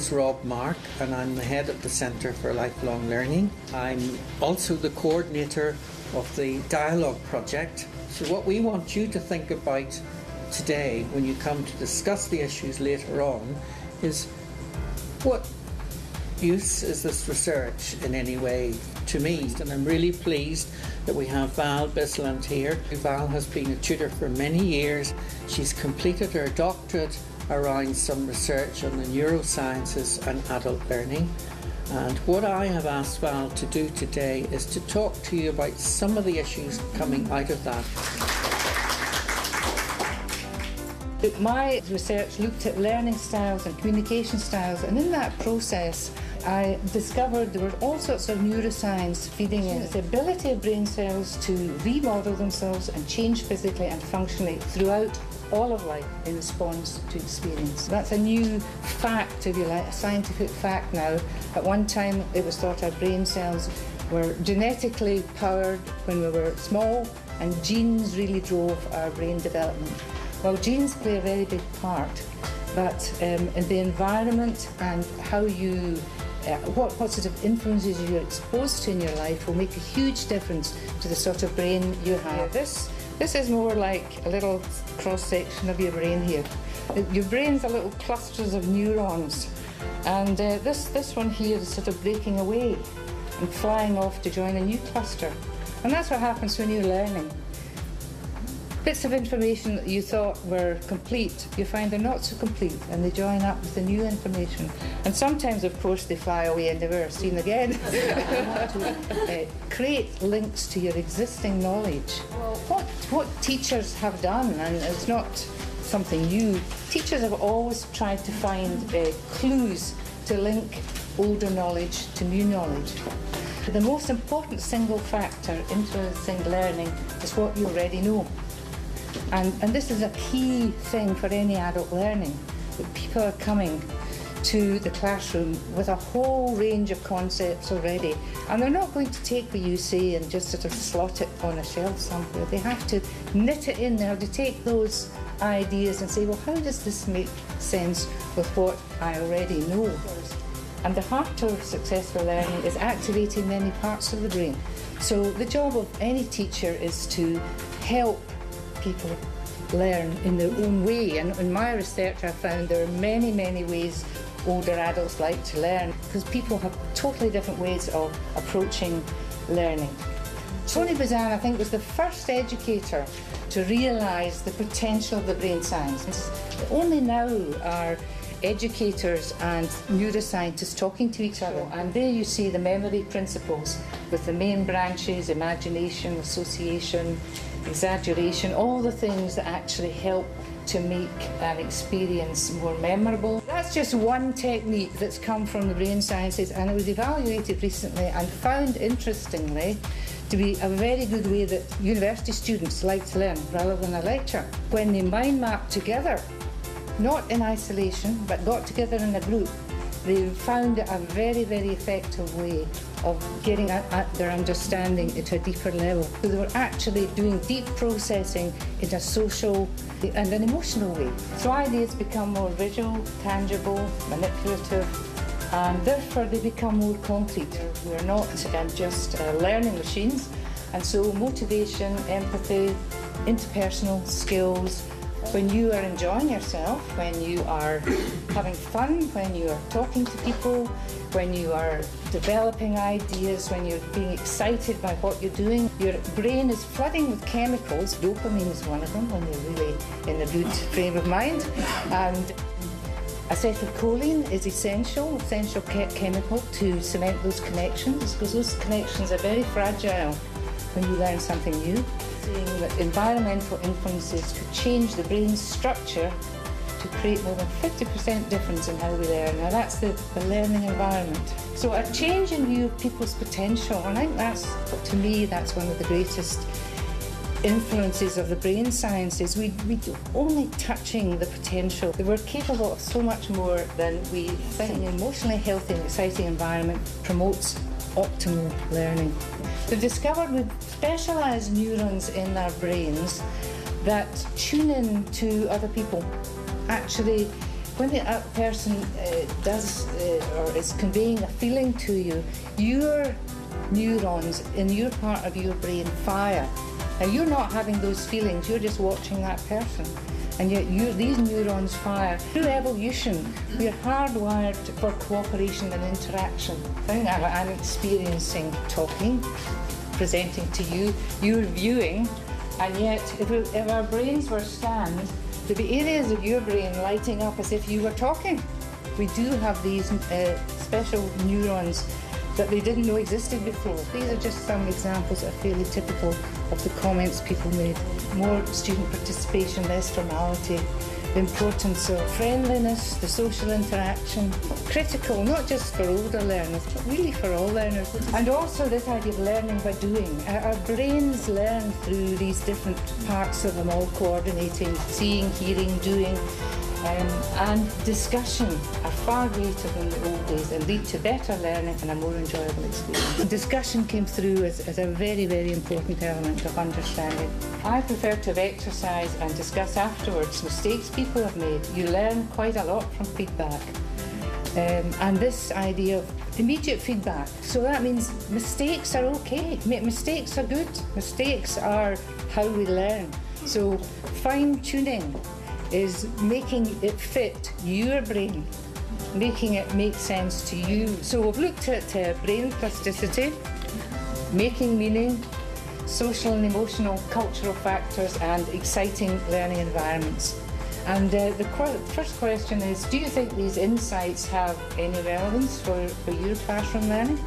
is Rob Mark and I'm the head of the Centre for Lifelong Learning. I'm also the coordinator of the Dialogue Project. So what we want you to think about today when you come to discuss the issues later on is what use is this research in any way to me? And I'm really pleased that we have Val Bisland here. Val has been a tutor for many years. She's completed her doctorate around some research on the neurosciences and adult learning. And what I have asked Val to do today is to talk to you about some of the issues coming out of that. My research looked at learning styles and communication styles, and in that process I discovered there were all sorts of neuroscience feeding in. The ability of brain cells to remodel themselves and change physically and functionally throughout all of life in response to experience. That's a new fact, if you like, a scientific fact now. At one time it was thought our brain cells were genetically powered when we were small, and genes really drove our brain development. Well, genes play a very big part, but in the environment and how you, what sort of influences you're exposed to in your life will make a huge difference to the sort of brain you have. This is more like a little cross-section of your brain here. Your brain's a little clusters of neurons, and this one here is sort of breaking away and flying off to join a new cluster. And that's what happens when you're learning. Bits of information that you thought were complete, you find they're not so complete, and they join up with the new information. And sometimes, of course, they fly away and never seen again. To create links to your existing knowledge. Well, what teachers have done, and it's not something new, teachers have always tried to find clues to link older knowledge to new knowledge. The most important single factor influencing learning is what you already know. And this is a key thing for any adult learning, that people are coming to the classroom with a whole range of concepts already, and they're not going to take what you say and just sort of slot it on a shelf somewhere. They have to knit it in there, to take those ideas and say, well, how does this make sense with what I already know? And the heart of successful learning is activating many parts of the brain. So the job of any teacher is to help people learn in their own way, and in my research I found there are many, many ways older adults like to learn, because people have totally different ways of approaching learning. Tony Buzan, I think, was the first educator to realise the potential of the brain science. Only now are educators and neuroscientists talking to each other, and there you see the memory principles with the main branches: imagination, association, exaggeration, all the things that actually help to make an experience more memorable. That's just one technique that's come from the brain sciences, and it was evaluated recently and found, interestingly, to be a very good way that university students like to learn rather than a lecture. When they mind map together, not in isolation, but got together in a group, they found it a very, very effective way of getting at their understanding into a deeper level. So they were actually doing deep processing in a social and an emotional way. So ideas become more visual, tangible, manipulative, and therefore they become more concrete. We're not just learning machines, and so motivation, empathy, interpersonal skills, when you are enjoying yourself, when you are having fun, when you are talking to people, when you are developing ideas, when you're being excited by what you're doing, your brain is flooding with chemicals. Dopamine is one of them, when you're really in a good frame of mind. And acetylcholine is essential chemical to cement those connections, because those connections are very fragile when you learn something new. Seeing that environmental influences could change the brain's structure to create more than 50% difference in how we learn. Now that's the learning environment. So a change in view of people's potential, and I think that's, to me, that's one of the greatest influences of the brain sciences. We're only touching the potential. We're capable of so much more than we think. An emotionally healthy and exciting environment promotes optimal learning. They've discovered with specialised neurons in our brains that tune in to other people. Actually, When a person does or is conveying a feeling to you, your neurons in your part of your brain fire. Now you're not having those feelings, you're just watching that person. And yet these neurons fire. Through evolution, we're hardwired for cooperation and interaction. I think I'm experiencing talking, presenting to you, you're viewing, and yet if our brains were scanned, there'd be areas of your brain lighting up as if you were talking. We do have these special neurons that they didn't know existed before. These are just some examples that are fairly typical of the comments people made. More student participation, less formality, the importance of friendliness, the social interaction, critical, not just for older learners, but really for all learners. And also this idea of learning by doing. Our brains learn through these different parts of them all coordinating, seeing, hearing, doing. And discussion are far greater than the old days and lead to better learning and a more enjoyable experience. Discussion came through as a very, very important element of understanding. I prefer to have exercise and discuss afterwards mistakes people have made. You learn quite a lot from feedback. And this idea of immediate feedback. So that means mistakes are okay. Mistakes are good. Mistakes are how we learn. So fine-tuning is making it fit your brain, making it make sense to you. So we've looked at brain plasticity, making meaning, social and emotional cultural factors, and exciting learning environments. And the first question is, do you think these insights have any relevance for your classroom learning?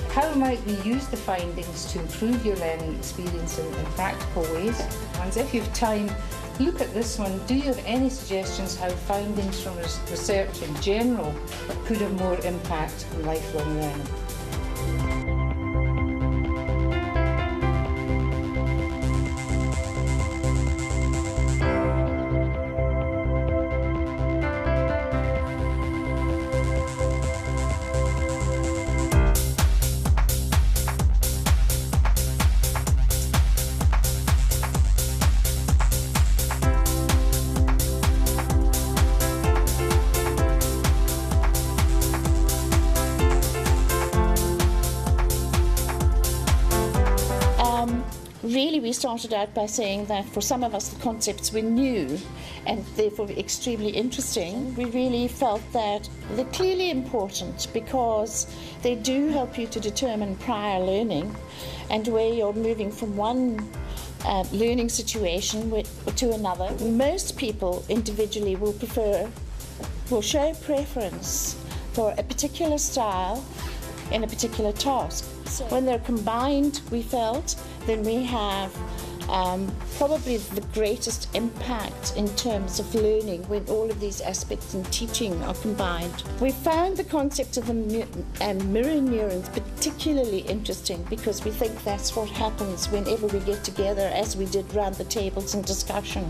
How might we use the findings to improve your learning experience in practical ways? And if you have time, look at this one. Do you have any suggestions how findings from research in general could have more impact on lifelong learning? Really, we started out by saying that for some of us the concepts were new and therefore extremely interesting. We really felt that they're clearly important because they do help you to determine prior learning and where you're moving from one learning situation to another. Most people individually will show preference for a particular style in a particular task. So when they're combined, we felt, then we have probably the greatest impact in terms of learning when all of these aspects in teaching are combined. We found the concept of the mirror neurons particularly interesting because we think that's what happens whenever we get together, as we did round the tables in discussion,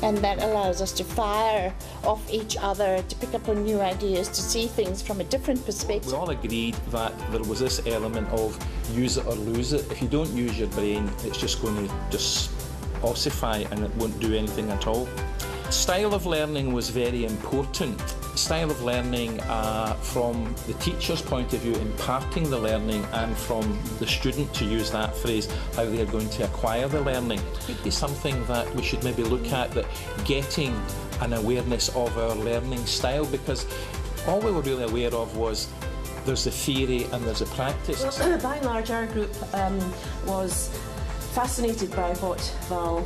and that allows us to fire off each other, to pick up on new ideas, to see things from a different perspective. We all agreed that there was this element of use it or lose it. If you don't use your brain, it's just going to just ossify and it won't do anything at all. Style of learning was very important. Style of learning from the teacher's point of view, imparting the learning, and from the student, to use that phrase, how they are going to acquire the learning. It's something that we should maybe look at, that getting an awareness of our learning style, because all we were really aware of was there's the theory and there's the practice. Well, by and large, our group was fascinated by what Val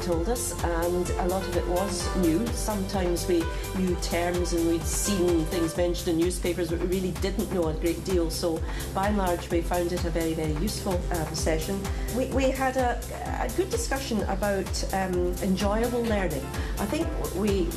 told us, and a lot of it was new. Sometimes we knew terms and we'd seen things mentioned in newspapers, but we really didn't know a great deal. So by and large, we found it a very, very useful session. We had a good discussion about enjoyable learning. I think we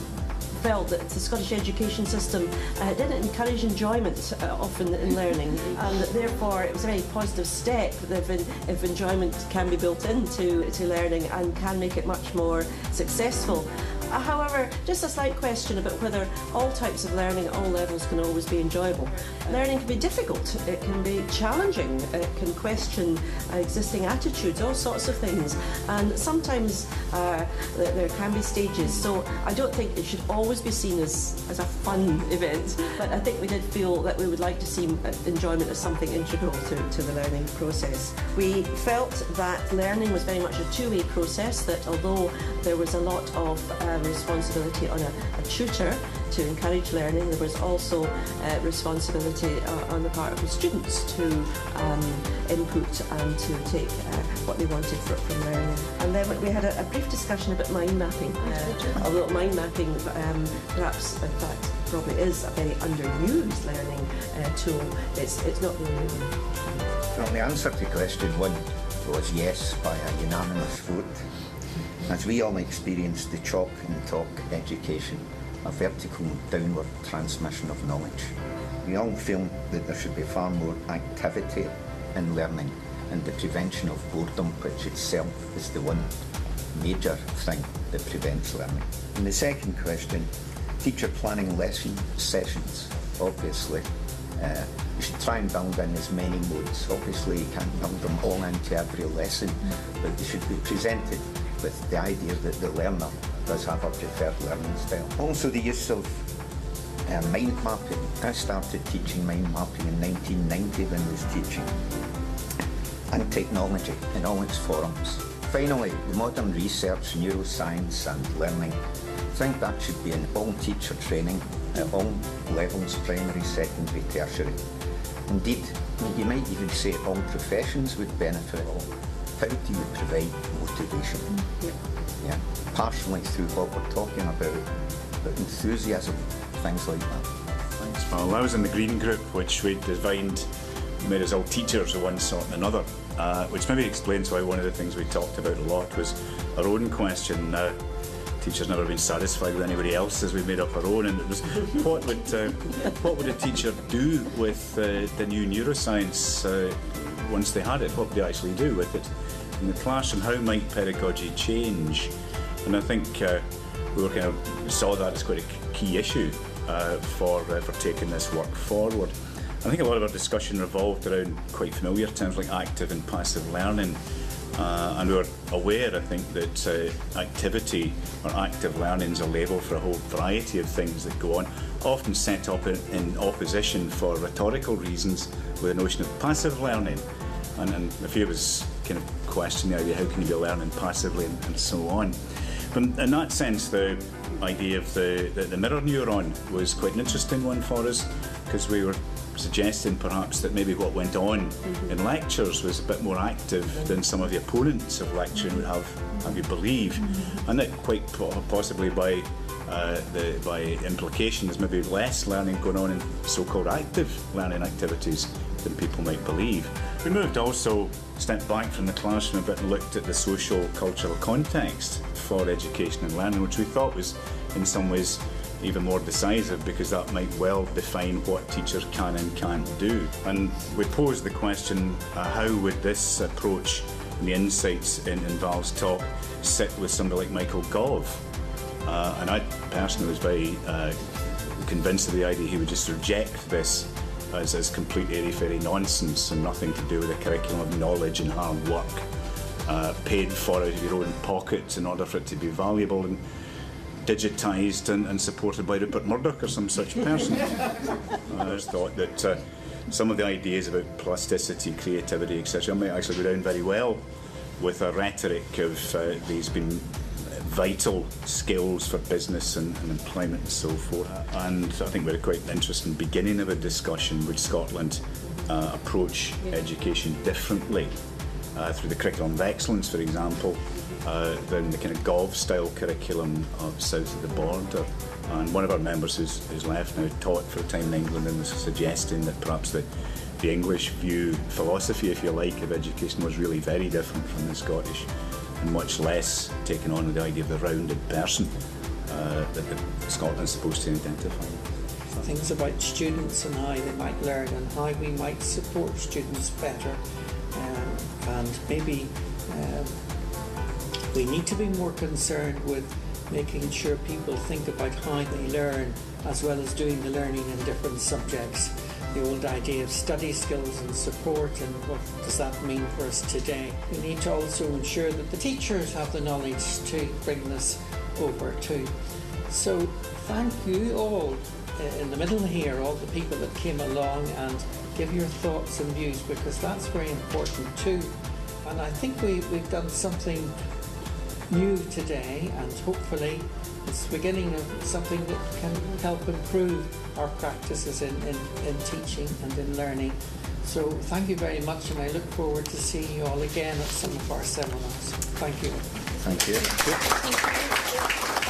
felt that the Scottish education system didn't encourage enjoyment often in learning, and that therefore it was a very positive step if enjoyment can be built into learning and can make it much more successful. However, just a slight question about whether all types of learning at all levels can always be enjoyable. Learning can be difficult, it can be challenging, it can question existing attitudes, all sorts of things, and sometimes there can be stages, so I don't think it should always be seen as a fun event, but I think we did feel that we would like to see enjoyment as something integral to the learning process. We felt that learning was very much a two-way process, that although there was a lot of responsibility on a tutor to encourage learning, there was also responsibility on the part of the students to input and to take what they wanted from learning. And then we had a brief discussion about mind mapping, although mind mapping perhaps in fact probably is a very underused learning tool. It's not really new. Well, the answer to question 1 was yes by a unanimous vote. As we all experienced the chalk and talk education, a vertical downward transmission of knowledge. We all feel that there should be far more activity in learning and the prevention of boredom, which itself is the one major thing that prevents learning. And the second question, teacher planning lesson sessions. Obviously, you should try and build in as many modes. Obviously, you can't build them all into every lesson, but they should be presented with the idea that the learner does have a preferred learning style. Also, the use of mind mapping. I started teaching mind mapping in 1990 when I was teaching, and technology in all its forms. Finally, the modern research, neuroscience and learning. I think that should be in all teacher training at all levels, primary, secondary, tertiary. Indeed, you might even say all professions would benefit. How do you provide motivation? Yeah, partially through what we're talking about, but enthusiasm, things like that. Thanks, Well, I was in the green group, which we divined made us all teachers of one sort and another, which maybe explains why one of the things we talked about a lot was our own question. Teachers never been satisfied with anybody else as we made up our own, and it was what would a teacher do with the new neuroscience once they had it? What would they actually do with it in the classroom? How might pedagogy change? And I think we were kind of saw that as quite a key issue for taking this work forward. I think a lot of our discussion revolved around quite familiar terms like active and passive learning. And we were aware, I think, that activity or active learning is a label for a whole variety of things that go on, often set up in opposition for rhetorical reasons with the notion of passive learning. And a few of us kind of question the idea, how can you be learning passively and so on. But in that sense, the idea of the mirror neuron was quite an interesting one for us, because we were suggesting perhaps that maybe what went on in lectures was a bit more active than some of the opponents of lecturing would have you believe, and that quite possibly by implication there's maybe less learning going on in so-called active learning activities than people might believe. We moved also, stepped back from the classroom a bit and looked at the social cultural context for education and learning, which we thought was in some ways even more decisive, because that might well define what teachers can and can't do. And we posed the question, how would this approach and the insights in Val's talk sit with somebody like Michael Gove? And I personally was very convinced of the idea he would just reject this as complete airy-fairy nonsense and nothing to do with a curriculum of knowledge and hard work, paid for out of your own pockets in order for it to be valuable, and digitised and supported by Rupert Murdoch or some such person. I just thought that some of the ideas about plasticity, creativity, etc. might actually go down very well with a rhetoric of these being vital skills for business and employment and so forth. And I think we had a quite interesting beginning of a discussion. Would Scotland approach education differently through the curriculum of excellence, for example, than the kind of Gove-style curriculum of south of the border? And one of our members who's left now taught for a time in England and was suggesting that perhaps the English view, philosophy if you like, of education was really very different from the Scottish, and much less taken on with the idea of the rounded person that Scotland's supposed to identify. Things about students and how they might learn and how we might support students better, and maybe we need to be more concerned with making sure people think about how they learn as well as doing the learning in different subjects. The old idea of study skills and support, and what does that mean for us today? We need to also ensure that the teachers have the knowledge to bring this over too. So thank you all in the middle here, all the people that came along and give your thoughts and views, because that's very important too. And I think we've done something new today, and hopefully it's the beginning of something that can help improve our practices in teaching and in learning. So thank you very much, and I look forward to seeing you all again at some of our seminars. Thank you. Thank you. Thank you.